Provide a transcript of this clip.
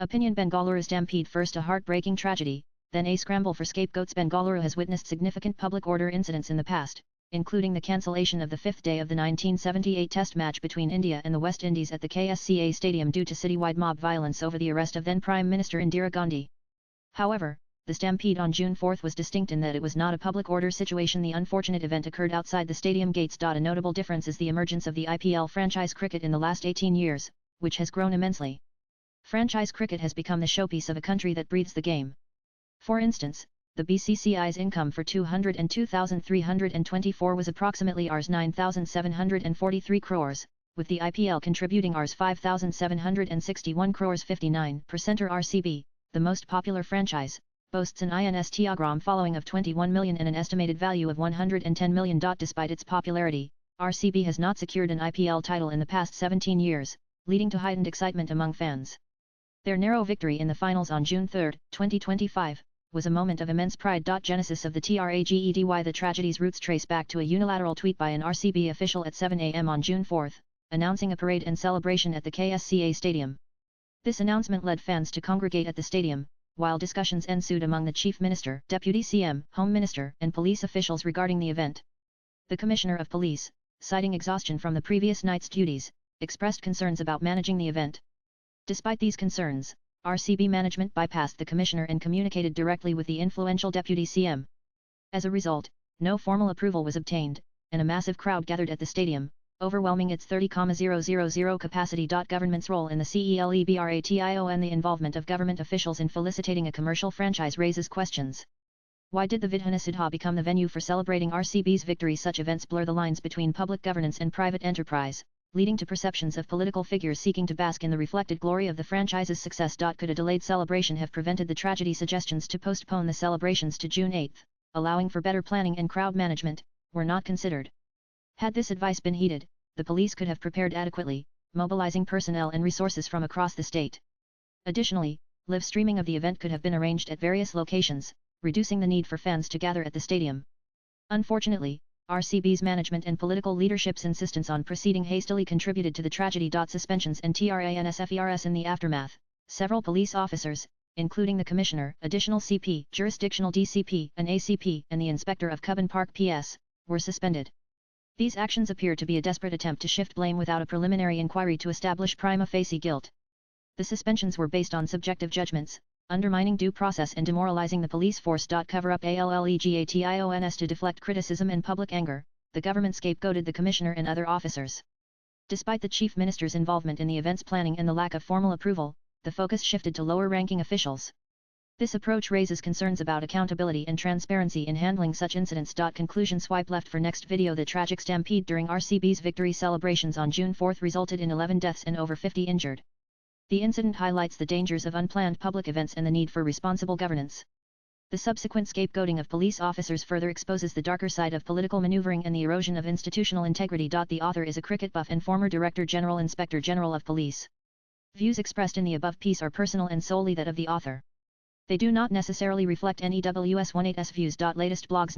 Opinion: Bengaluru Stampede. First a heartbreaking tragedy, then a scramble for scapegoats. Bengaluru has witnessed significant public order incidents in the past, including the cancellation of the fifth day of the 1978 Test match between India and the West Indies at the KSCA Stadium due to citywide mob violence over the arrest of then Prime Minister Indira Gandhi. However, the stampede on June 4 was distinct in that it was not a public order situation. The unfortunate event occurred outside the stadium gates. A notable difference is the emergence of the IPL franchise cricket in the last 18 years, which has grown immensely. Franchise cricket has become the showpiece of a country that breathes the game. For instance, the BCCI's income for 202,324 was approximately Rs 9,743 crores, with the IPL contributing Rs 5,761 crores. 59% RCB, the most popular franchise, boasts an Instagram following of 21 million and an estimated value of 110 million. Despite its popularity, RCB has not secured an IPL title in the past 17 years, leading to heightened excitement among fans. Their narrow victory in the finals on June 3, 2025, was a moment of immense pride. Genesis of the tragedy. The tragedy's roots trace back to a unilateral tweet by an RCB official at 7 a.m. on June 4, announcing a parade and celebration at the KSCA Stadium. This announcement led fans to congregate at the stadium, while discussions ensued among the Chief Minister, Deputy CM, Home Minister, and police officials regarding the event. The Commissioner of Police, citing exhaustion from the previous night's duties, expressed concerns about managing the event. Despite these concerns, RCB management bypassed the Commissioner and communicated directly with the influential Deputy CM. As a result, no formal approval was obtained, and a massive crowd gathered at the stadium, overwhelming its 30,000 capacity. Government's role in the CELEBRATIO and the involvement of government officials in felicitating a commercial franchise raises questions. Why did the Vidhana Sabha become the venue for celebrating RCB's victory? Such events blur the lines between public governance and private enterprise, leading to perceptions of political figures seeking to bask in the reflected glory of the franchise's success. Could a delayed celebration have prevented the tragedy? Suggestions to postpone the celebrations to June 8, allowing for better planning and crowd management, were not considered. Had this advice been heeded, the police could have prepared adequately, mobilizing personnel and resources from across the state. Additionally, live streaming of the event could have been arranged at various locations, reducing the need for fans to gather at the stadium. Unfortunately, RCB's management and political leadership's insistence on proceeding hastily contributed to the tragedy. Suspensions and transfers. In the aftermath, several police officers, including the Commissioner, additional CP, jurisdictional DCP, an ACP, and the Inspector of Cubbon Park PS, were suspended. These actions appear to be a desperate attempt to shift blame without a preliminary inquiry to establish prima facie guilt. The suspensions were based on subjective judgments, undermining due process and demoralizing the police force. Cover up allegations to deflect criticism and public anger, the government scapegoated the Commissioner and other officers. Despite the Chief Minister's involvement in the event's planning and the lack of formal approval, the focus shifted to lower-ranking officials. This approach raises concerns about accountability and transparency in handling such incidents. Conclusion: swipe left for next video. The tragic stampede during RCB's victory celebrations on June 4 resulted in 11 deaths and over 50 injured. The incident highlights the dangers of unplanned public events and the need for responsible governance. The subsequent scapegoating of police officers further exposes the darker side of political maneuvering and the erosion of institutional integrity. The author is a cricket buff and former Director General Inspector General of Police. Views expressed in the above piece are personal and solely that of the author. They do not necessarily reflect NEWS18's views. Latest blogs.